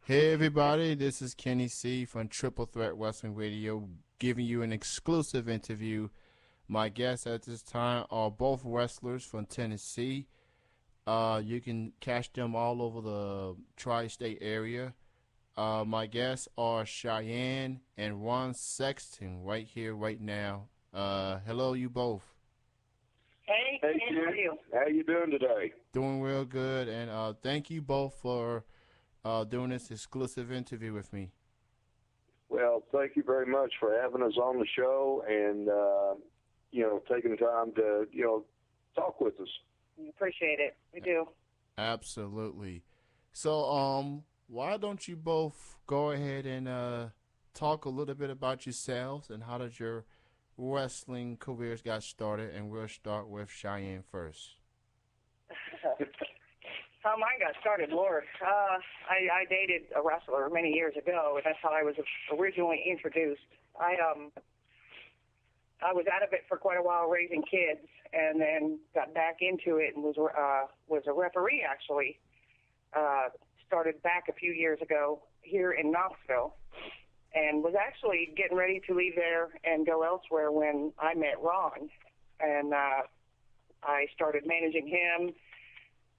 Hey everybody, this is Kenny C from Triple Threat Wrestling Radio, giving you an exclusive interview. My guests at this time are both wrestlers from Tennessee. You can catch them all over the tri-state area. My guests are Cheyenne and Ron Sexton right here, right now. Hello, you both. Hey, Hey, Ken, how are Ken. you? How you doing today? Doing real good, and thank you both for doing this exclusive interview with me. Well, thank you very much for having us on the show and, taking time to, talk with us. We appreciate it. We do. Absolutely. So, why don't you both go ahead and talk a little bit about yourselves and how did your wrestling careers got started? And we'll start with Cheyenne first. How mine got started, Lord. I dated a wrestler many years ago, and that's how I was originally introduced. I was out of it for quite a while, raising kids, and then got back into it and was a referee actually. Started back a few years ago here in Knoxville, and was actually getting ready to leave there and go elsewhere when I met Ron, and I started managing him,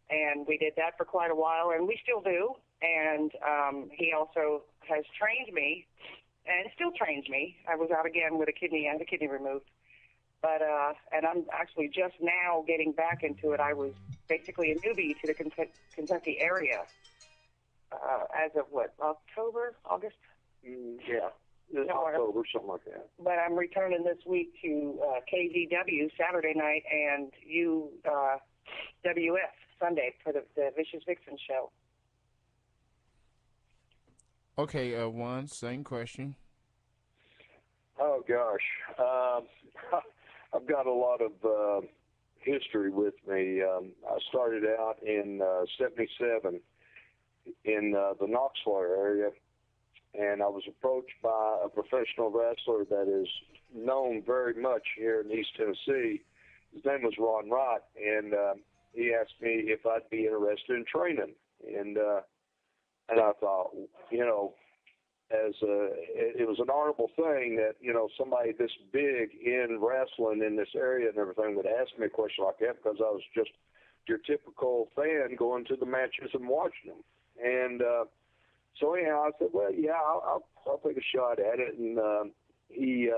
and we did that for quite a while, and we still do. And he also has trained me, and still trains me. I was out again with a kidney. I had a kidney removed, but and I'm actually just now getting back into it. I was basically a newbie to the Kentucky area as of what, August? Yeah, it's October, something like that. But I'm returning this week to KZW Saturday night and UWF Sunday for the Vicious Vixen show. Okay, one same question. Oh, gosh. I've got a lot of history with me. I started out in 77 in the Knoxville area, and I was approached by a professional wrestler that is known very much here in East Tennessee. His name was Ron Wright, and he asked me if I'd be interested in training. And I thought, it was an honorable thing that somebody this big in wrestling in this area and everything would ask me a question like that, because I was just your typical fan going to the matches and watching them. And so anyhow, I said, well, yeah, I'll take a shot at it. And he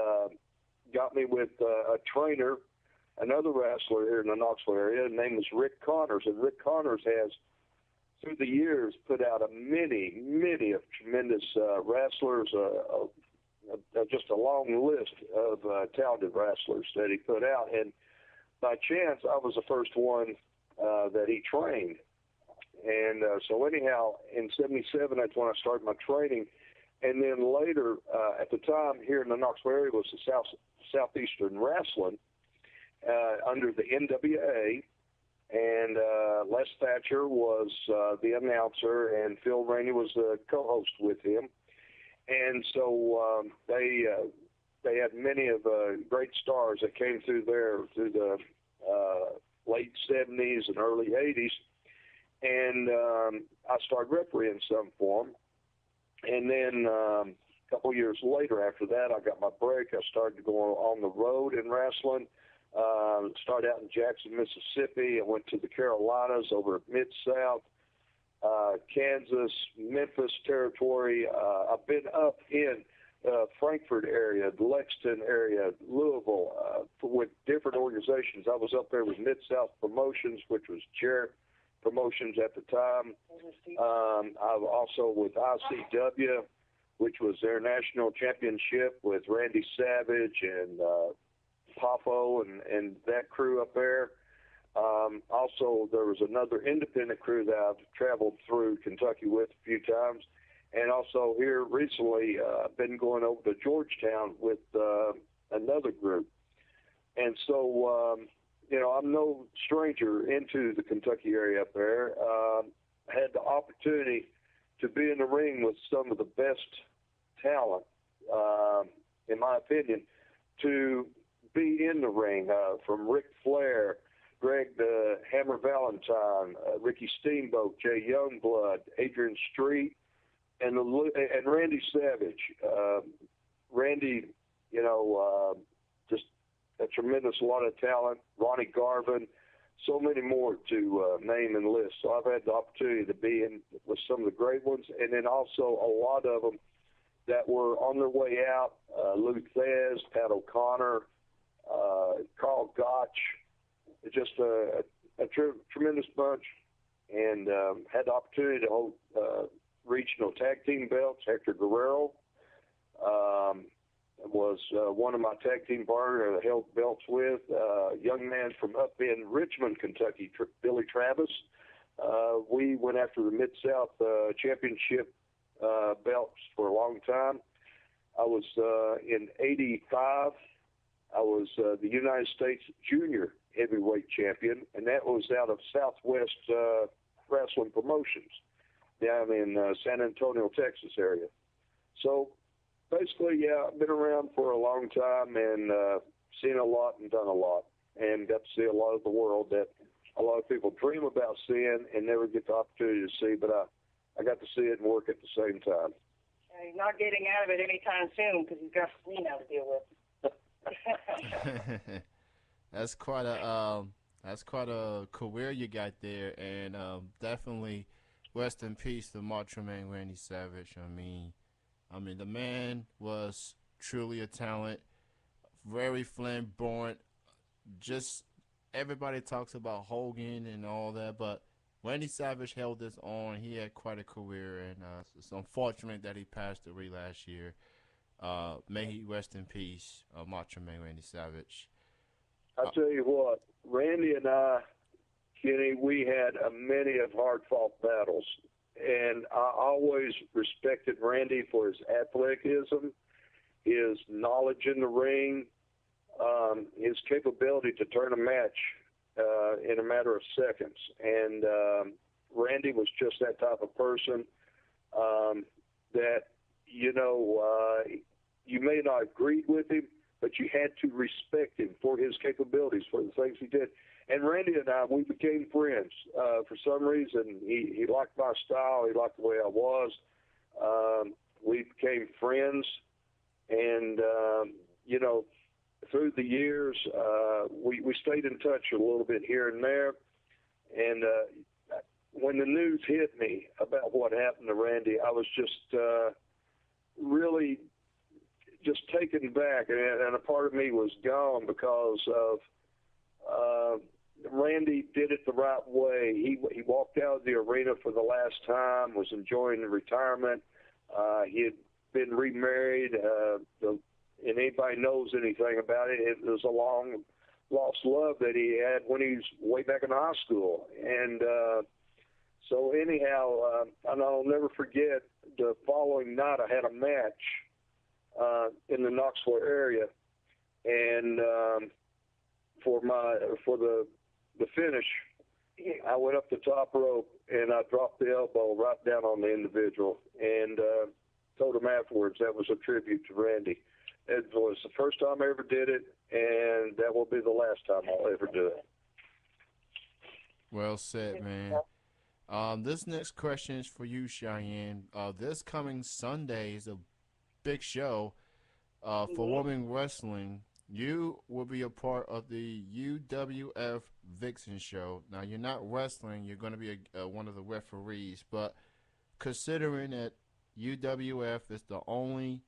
got me with a trainer, another wrestler here in the Knoxville area. His name was Rick Connors, and Rick Connors has, through the years, put out many of tremendous wrestlers, just a long list of talented wrestlers that he put out. And by chance, I was the first one that he trained. And so anyhow, in 77, that's when I started my training. And then later, at the time here in the Knoxville area was the Southeastern Wrestling under the NWA. And Les Thatcher was the announcer, and Phil Rainey was the co-host with him. And so they had many of great stars that came through there through the late 70s and early 80s. And I started refereeing some for them. And then a couple years later after that, I got my break. I started going on the road in wrestling. Started out in Jackson, Mississippi. I went to the Carolinas, over at Mid-South, Kansas, Memphis territory. I've been up in Frankfort area, the Lexington area, Louisville, with different organizations. I was up there with Mid-South Promotions, which was Jarrett Promotions at the time. I was also with ICW, which was their national championship with Randy Savage and Popo and that crew up there. Also, there was another independent crew that I've traveled through Kentucky with a few times. And also here recently, I've been going over to Georgetown with another group. And so, I'm no stranger into the Kentucky area up there. I had the opportunity to be in the ring with some of the best talent, in my opinion, to be in the ring, from Ric Flair, Greg the Hammer Valentine, Ricky Steamboat, Jay Youngblood, Adrian Street, and Randy Savage. Randy, just a tremendous lot of talent. Ronnie Garvin, so many more to name and list. So I've had the opportunity to be in with some of the great ones, and then also a lot of them that were on their way out. Lou Thez, Pat O'Connor, Carl Gotch, just a tremendous bunch, and had the opportunity to hold regional tag team belts. Hector Guerrero was one of my tag team partners I held belts with. A young man from up in Richmond, Kentucky, Billy Travis. We went after the Mid-South championship belts for a long time. I was in 85. I was the United States Junior Heavyweight Champion, and that was out of Southwest Wrestling Promotions down in San Antonio, Texas area. So basically, yeah, I've been around for a long time and seen a lot and done a lot, and got to see a lot of the world that a lot of people dream about seeing and never get the opportunity to see, but I got to see it and work at the same time. He's not getting out of it anytime soon because he's got Selena to deal with. That's quite a career you got there, and definitely rest in peace to Macho Man Randy Savage. I mean, the man was truly a talent, very flamboyant. Just everybody talks about Hogan and all that, but Randy Savage held this on. He had quite a career, and it's unfortunate that he passed away last year. May he rest in peace, Macho Man Randy Savage. I tell you what, Randy and I, Kenny, we had many of hard-fought battles, and I always respected Randy for his athleticism, his knowledge in the ring, his capability to turn a match in a matter of seconds. And Randy was just that type of person that, you may not agree with him, but you had to respect him for his capabilities, for the things he did. And Randy and I, we became friends. For some reason, he liked my style. He liked the way I was. We became friends. And, through the years, we stayed in touch a little bit here and there. And when the news hit me about what happened to Randy, I was just really just taken back, and a part of me was gone because of Randy did it the right way. He walked out of the arena for the last time, was enjoying the retirement. He had been remarried, and anybody knows anything about it, it was a long lost love that he had when he was way back in high school. And so anyhow, and I'll never forget the following night I had a match in the Knoxville area, and for the finish, I went up the top rope and I dropped the elbow right down on the individual, and told him afterwards that was a tribute to Randy. It was the first time I ever did it, and that will be the last time I'll ever do it. Well said, man. This next question is for you, Cheyenne. This coming Sunday is a big show for women wrestling. You will be a part of the UWF Vixen show. Now, you're not wrestling. You're going to be one of the referees. But considering that UWF is the only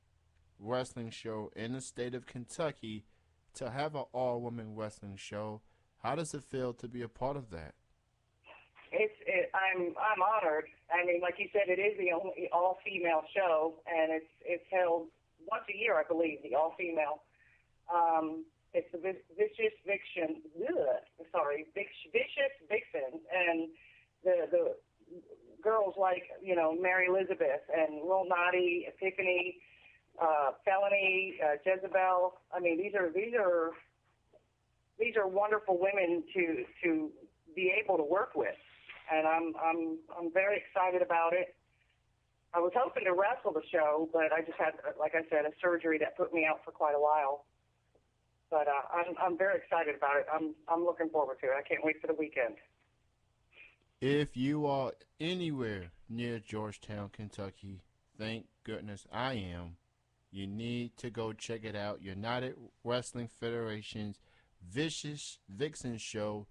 wrestling show in the state of Kentucky to have an all-women wrestling show, how does it feel to be a part of that? I'm honored. I mean, like you said, it is the only all-female show, and it's held once a year, I believe, the all-female. It's the Vicious Vixen, Vicious Vixen, and the girls like, Mary Elizabeth and Lil Naughty, Epiphany, Felony, Jezebel. I mean, these are wonderful women to be able to work with, and I'm very excited about it. I was hoping to wrestle the show, but I just had, like I said, a surgery that put me out for quite a while. But I'm very excited about it. I'm looking forward to it. I can't wait for the weekend. If you are anywhere near Georgetown, Kentucky, Thank goodness I am. You need to go check it out. United Wrestling Federation's Vicious Vixen Show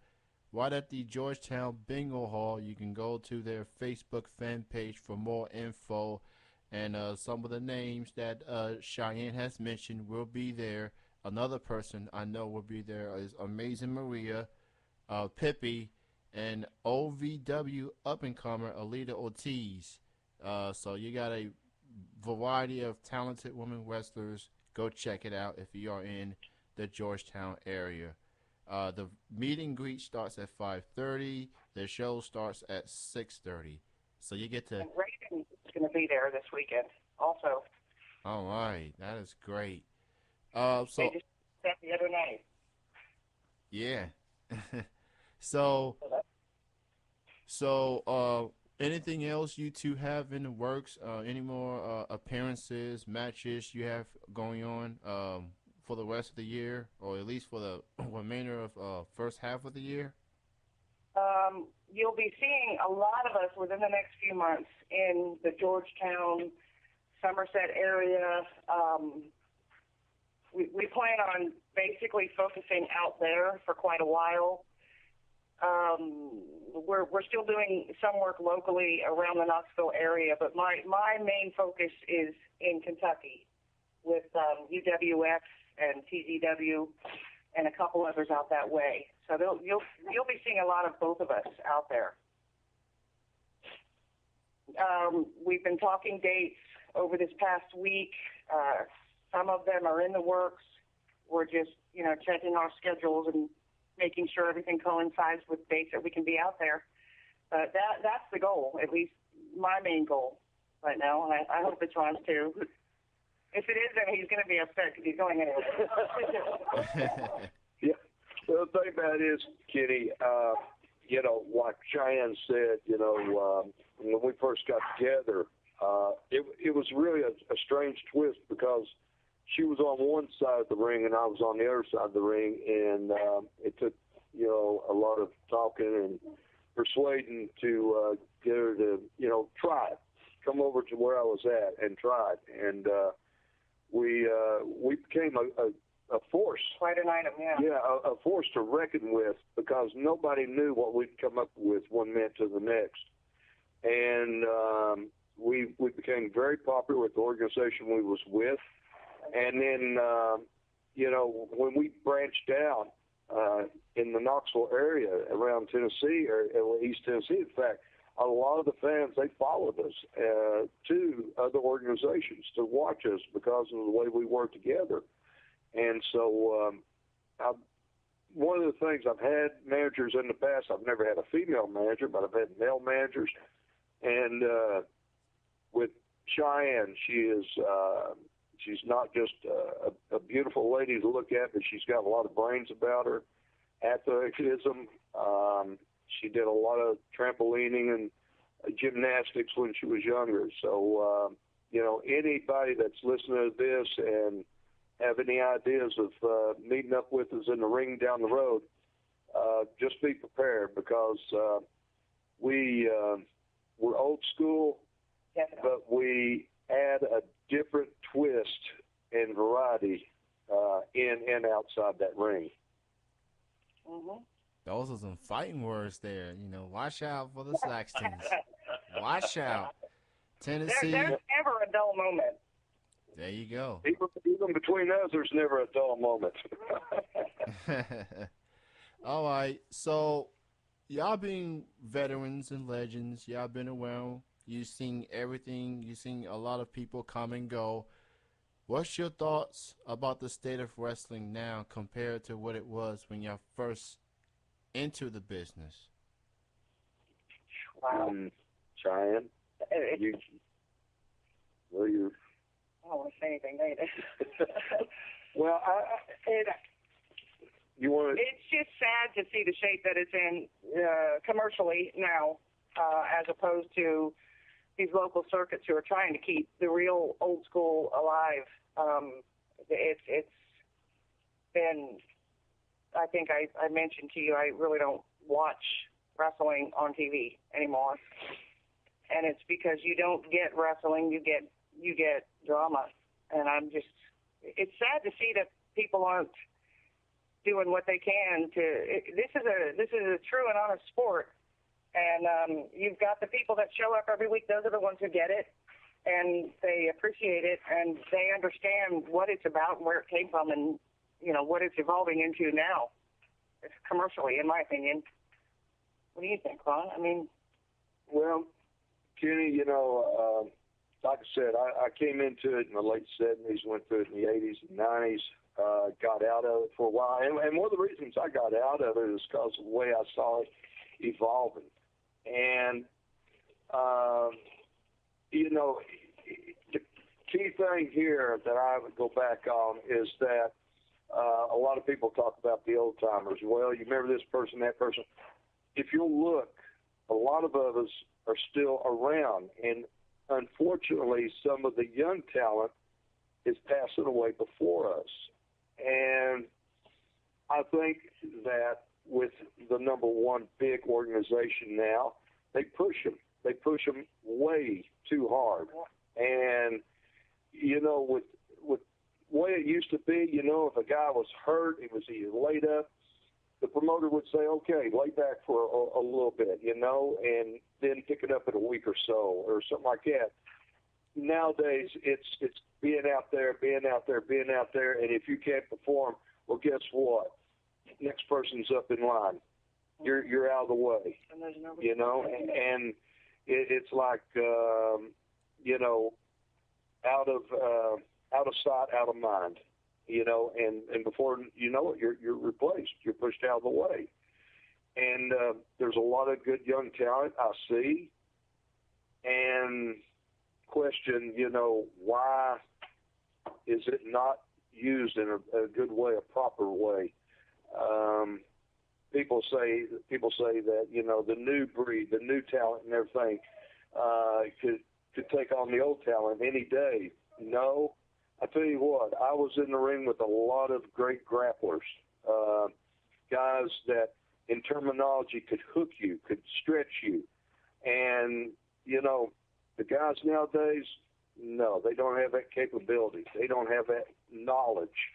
right at the Georgetown Bingo Hall. You can go to their Facebook fan page for more info. And some of the names that Cheyenne has mentioned will be there. Another person I know will be there is Amazing Maria, Pippi, and OVW up and comer Alita Ortiz. So you got a variety of talented women wrestlers. Go check it out if you are in the Georgetown area. The meet and greet starts at 5:30. The show starts at 6:30. So you get to. And Raven is going to be there this weekend also. All right, that is great. They just said the other night. Yeah. so anything else you two have in the works? Any more appearances, matches you have going on for the rest of the year, or at least for the remainder of first half of the year? You'll be seeing a lot of us within the next few months in the Georgetown, Somerset area. We plan on basically focusing out there for quite a while. We're still doing some work locally around the Knoxville area, but my main focus is in Kentucky with UWF and TZW and a couple others out that way. So you'll be seeing a lot of both of us out there. We've been talking dates over this past week. Some of them are in the works. We're just, checking our schedules and making sure everything coincides with dates that we can be out there. But that's the goal, at least my main goal right now, and I hope it's Ron's too. If it isn't, he's going to be upset because he's going anyway. Yeah. Well, the thing about it is, Kenny, like Cheyenne said, when we first got together, it was really a strange twist because she was on one side of the ring and I was on the other side of the ring, and it took, a lot of talking and persuading to get her to, try it, come over to where I was at and try it. And we became a force. Quite an item, yeah. Yeah, a force to reckon with, because nobody knew what we'd come up with one minute to the next. And we became very popular with the organization we was with. And then, when we branched out in the Knoxville area around Tennessee, or East Tennessee, in fact, a lot of the fans, they followed us to other organizations to watch us because of the way we work together. And so one of the things, I've had managers in the past. I've never had a female manager, but I've had male managers. And with Cheyenne, she's not just a beautiful lady to look at, but she's got a lot of brains about her, athleticism. She did a lot of trampolining and gymnastics when she was younger. So, anybody that's listening to this and have any ideas of meeting up with us in the ring down the road, just be prepared, because we're old school, but we add a different twist and variety in and outside that ring. Mm-hmm. Those are some fighting words there. Watch out for the Saxtons. Watch out. Tennessee. There's never a dull moment. There you go. Even between us, there's never a dull moment. All right. So, y'all being veterans and legends, y'all been around. You've seen everything. You've seen a lot of people come and go. What's your thoughts about the state of wrestling now compared to what it was when y'all first into the business? Wow. Cheyenne, you I don't want to say anything later. Well, you want to? It's just sad to see the shape that it's in commercially now, as opposed to these local circuits who are trying to keep the real old school alive. It's been, I think I mentioned to you, I really don't watch wrestling on TV anymore. And it's because you don't get wrestling, you get you get drama. And it's sad to see that people aren't doing what they can this is a true and honest sport. And you've got the people that show up every week. Those are the ones who get it, and they appreciate it, and they understand what it's about and where it came from, and what it's evolving into now, commercially, in my opinion. What do you think, Ron? I mean, well, Kenny, like I said, I came into it in the late 70s, went through it in the 80s and 90s, got out of it for a while. And one of the reasons I got out of it is because of the way I saw it evolving. And, the key thing here that I would go back on is that a lot of people talk about the old timers. Well, you remember this person, that person. If you'll look, a lot of us are still around. And unfortunately, some of the young talent is passing away before us. And I think that with the number one big organization now, they push them. They push them way too hard. And, with the way it used to be, if a guy was hurt, he was either laid up, the promoter would say, okay, lay back for a little bit, and then pick it up in a week or so or something like that. Nowadays, it's being out there, and if you can't perform, well, guess what? Next person's up in line. You're out of the way, and it's like, out of sight, out of mind, and before you know it, you're replaced. You're pushed out of the way. And there's a lot of good young talent I see, and question, why is it not used in a good way, a proper way? People say that the new breed, the new talent, and everything could take on the old talent any day. No, I tell you what, I was in the ring with a lot of great grapplers, guys that in terminology could hook you, could stretch you, and the guys nowadays, no, they don't have that capability. They don't have that knowledge.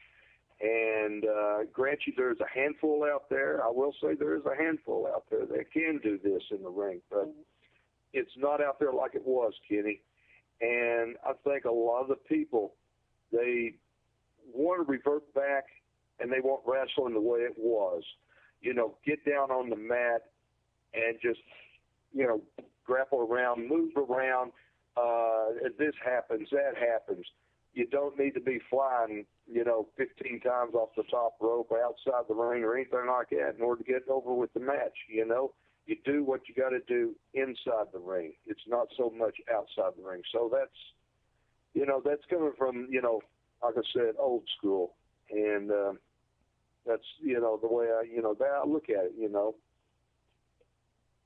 And grant you, there's a handful out there. I will say there is a handful out there that can do this in the ring, but it's not out there like it was, Kenny. And I think a lot of the people, they want to revert back, and they want wrestling the way it was. Get down on the mat and just, grapple around, move around. This happens, that happens. You don't need to be flying, 15 times off the top rope outside the ring or anything like that in order to get over with the match. You do what you got to do inside the ring. It's not so much outside the ring. So that's coming from, like I said, old school. And that's, the way I look at it,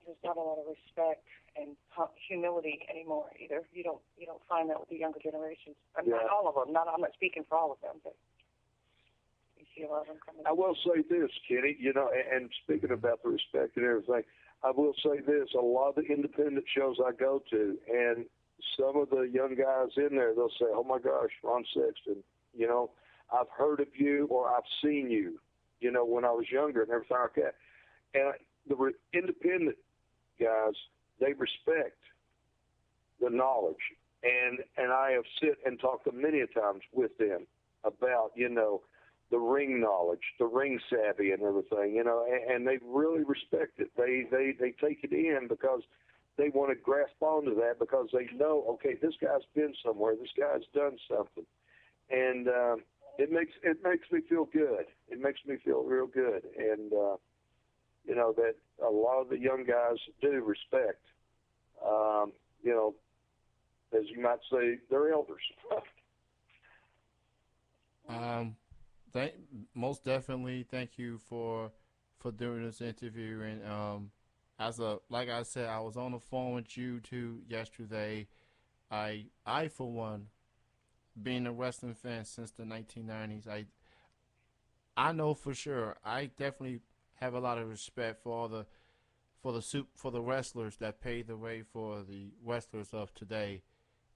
There's not a lot of respect and humility anymore either. You don't find that with the younger generations. Not all of them. I'm not speaking for all of them, but you see a lot of them coming. I will say this, Kenny, and speaking about the respect and everything, I will say this, a lot of the independent shows I go to, and some of the young guys in there, they'll say, oh my gosh, Ron Sexton, I've heard of you or I've seen you, when I was younger and everything like that. And the independent guys, they respect the knowledge. And I have sit and talked to many a times with them about, the ring knowledge, the ring savvy and everything, and they really respect it. They take it in because they want to grasp onto that because they know, okay, this guy's been somewhere, this guy's done something. And it makes me feel good. It makes me feel real good. And that a lot of the young guys do respect, as you might say, their elders. Most definitely, thank you for doing this interview. And like I said, I was on the phone with you too yesterday. I for one, being a wrestling fan since the 1990s, I know for sure. I definitely have a lot of respect for the wrestlers that paved the way for the wrestlers of today.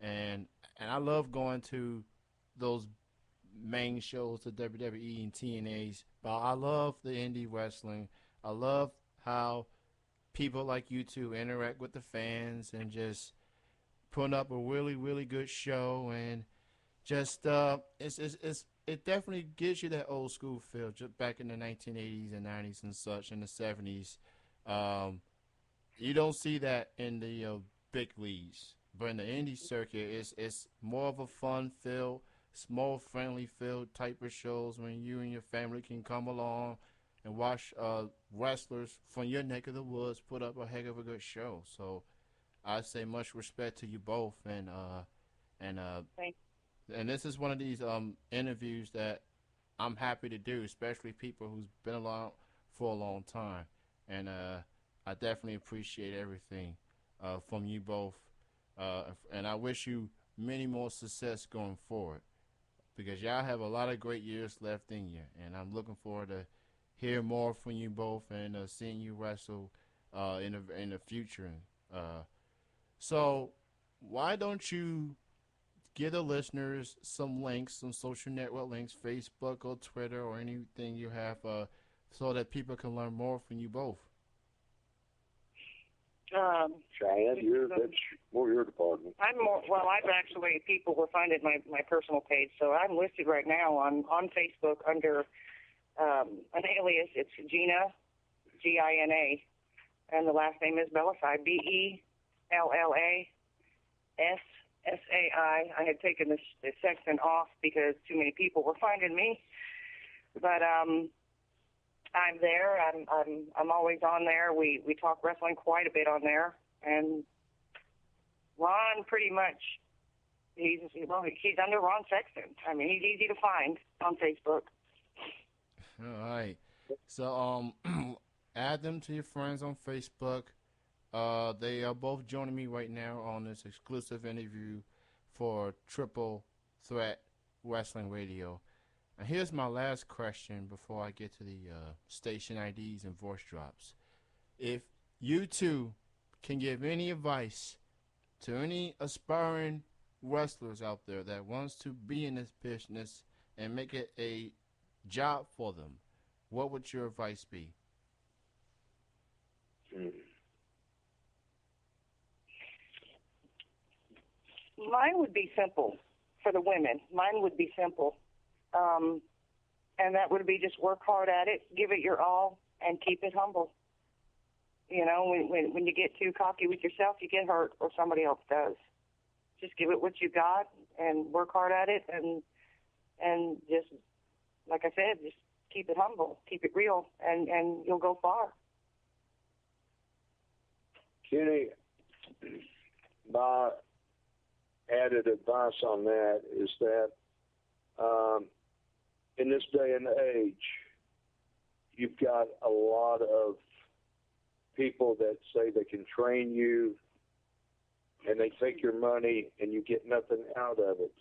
And and I love going to those main shows, the WWE and TNAs. But I love the indie wrestling. I love how people like you two interact with the fans and just putting up a really really good show and just it definitely gives you that old school feel just back in the 1980s and 90s and such in the 70s. um, you don't see that in the big leagues, but in the indie circuit it's more of a fun feel, small friendly feel type of shows when you and your family can come along and watch wrestlers from your neck of the woods put up a heck of a good show. So I say much respect to you both, and Thank and this is one of these interviews that I'm happy to do, especially people who's been along for a long time, and I definitely appreciate everything from you both, and I wish you many more success going forward because y'all have a lot of great years left in you, and I'm looking forward to hear more from you both and seeing you wrestle in the future. Uh, so why don't you give the listeners some links, some social network links, Facebook or Twitter or anything you have, so that people can learn more from you both? Cheyenne, that's more your department. I'm more, well, I've actually, people will find it my personal page, so I'm listed right now on Facebook under an alias. It's Gina, Gina, and the last name is Bellasai, Bellasai. I had taken the Sexton off because too many people were finding me, but I'm there. I'm always on there. We talk wrestling quite a bit on there, and Ron pretty much he's under Ron Sexton. I mean, he's easy to find on Facebook. All right. So add them to your friends on Facebook. They are both joining me right now on this exclusive interview for Triple Threat Wrestling Radio. And here's my last question before I get to the station IDs and voice drops. If you two can give any advice to any aspiring wrestlers out there that wants to be in this business and make it a job for them, what would your advice be? Mine would be simple for the women. Mine would be simple. And that would be just work hard at it, give it your all, and keep it humble. You know, when you get too cocky with yourself, you get hurt, or somebody else does. Just give it what you got and work hard at it, and just, like I said, just keep it humble, keep it real, and you'll go far. Kenny, my added advice on that is that in this day and age, you've got a lot of people that say they can train you and they take your money and you get nothing out of it.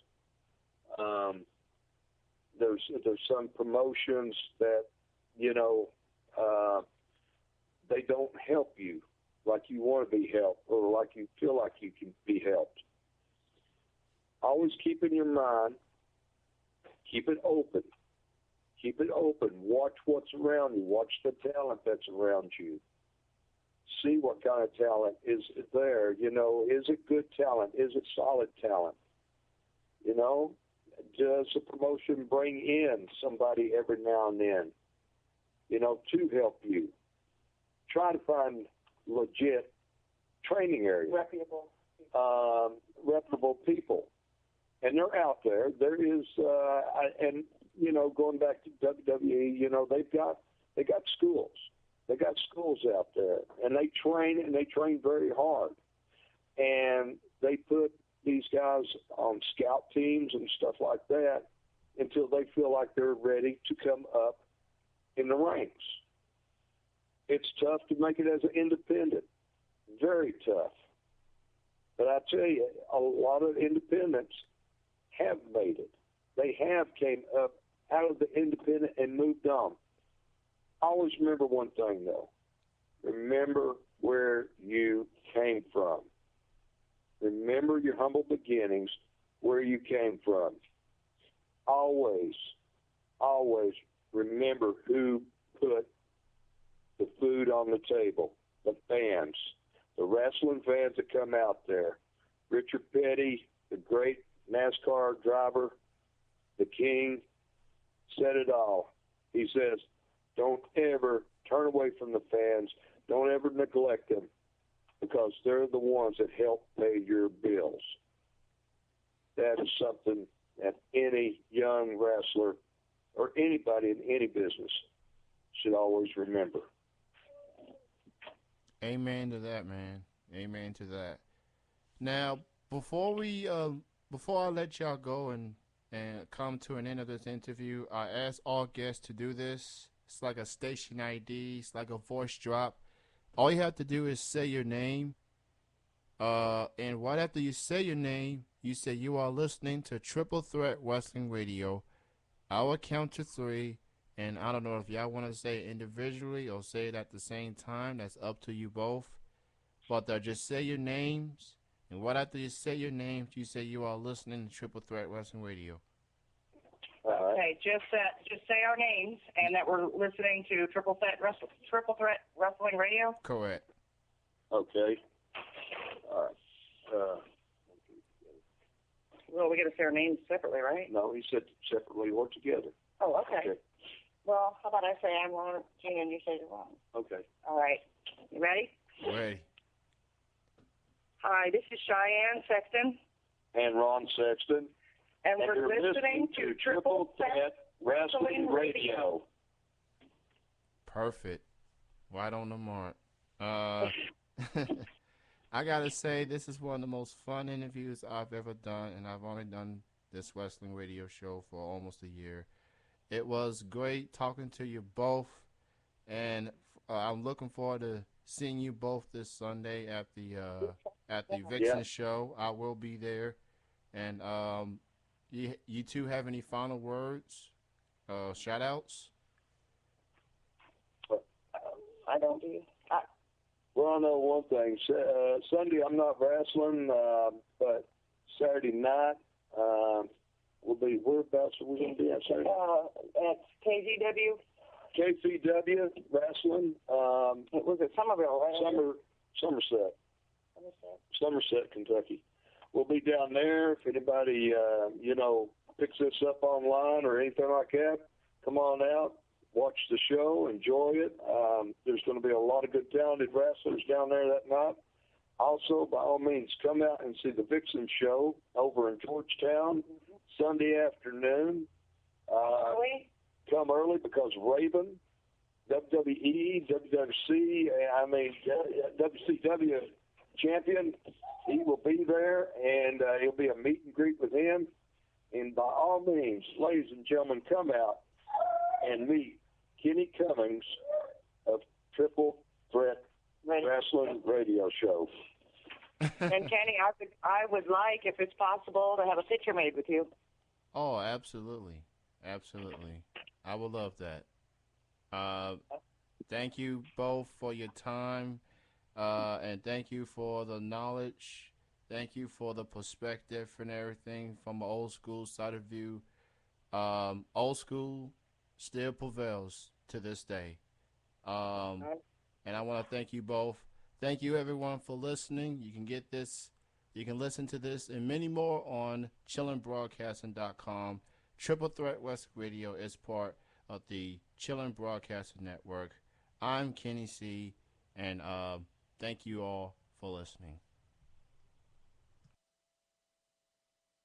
There's some promotions that, you know, they don't help you like you want to be helped or like you feel like you can be helped. Always keep in your mind, keep it open. Keep it open. Watch what's around you. Watch the talent that's around you. See what kind of talent is there. You know, is it good talent? Is it solid talent? You know, does the promotion bring in somebody every now and then, you know, to help you? Try to find legit training areas. Reputable people. And they're out there. There is, and you know, going back to WWE, you know, they got schools. They got schools out there, and they train very hard. And they put these guys on scout teams and stuff like that until they feel like they're ready to come up in the ranks. It's tough to make it as an independent, very tough. But I tell you, a lot of independents have made it. They have came up out of the independent and moved on. Always remember one thing, though. Remember where you came from. Remember your humble beginnings where you came from. Always, always remember who put the food on the table. The fans, the wrestling fans that come out there. Richard Petty, the great NASCAR driver, the king, said it all. He says, don't ever turn away from the fans. Don't ever neglect them, because they're the ones that help pay your bills. That is something that any young wrestler or anybody in any business should always remember. Amen to that, man. Amen to that. Now, before I let y'all go and come to an end of this interview, I ask all guests to do this. It's like a station ID. It's like a voice drop. All you have to do is say your name. And right after you say your name, you say you are listening to Triple Threat Wrestling Radio. I will count to 3. And I don't know if y'all want to say it individually or say it at the same time. That's up to you both. But just say your names. And right after you say your names, you say you are listening to Triple Threat Wrestling Radio. Okay, just say our names and that we're listening to Triple Threat Wrestling Radio. Correct. Okay. All right. Well, we got to say our names separately, right? No, he said separately or together. Oh, okay. Well, how about I say I'm Ron, Gina, and you say you're Ron. Okay. All right. You ready? Ready. Hi, this is Cheyenne Sexton. And Ron Sexton. And we're listening to Triple Threat Wrestling Radio. Perfect. Right on the mark. I gotta say, this is one of the most fun interviews I've ever done, and I've only done this wrestling radio show for almost a year. It was great talking to you both, and I'm looking forward to seeing you both this Sunday at the Vixen show. I will be there, and you two have any final words, shout outs? I don't do. Well, I know one thing. Sunday I'm not wrestling, but Saturday night we'll be. Whereabouts are we going to be at Saturday? At KZW. KCW Wrestling. Was it Somerville, right? Somerset, Kentucky. We'll be down there. If anybody, picks this up online or anything like that, come on out, watch the show, enjoy it. There's going to be a lot of good, talented wrestlers down there that night. Also, by all means, come out and see the Vixen show over in Georgetown Sunday afternoon. Come early because Raven, WWE, WWC, WCW champion, he will be there, and it'll be a meet and greet with him. And by all means, ladies and gentlemen, come out and meet Kenny Cummings of Triple Threat Wrestling Radio Show. And Kenny, I would like, if it's possible, to have a picture made with you. Oh, absolutely. Absolutely. I would love that. Thank you both for your time, and thank you for the knowledge. Thank you for the perspective and everything from an old school side of view. Old school still prevails to this day. And I want to thank you both. Thank you, everyone, for listening. You can get this. You can listen to this and many more on chillinbroadcasting.com. Triple Threat West Radio is part of the Chillin' Broadcasting Network. I'm Kenny C, and thank you all for listening.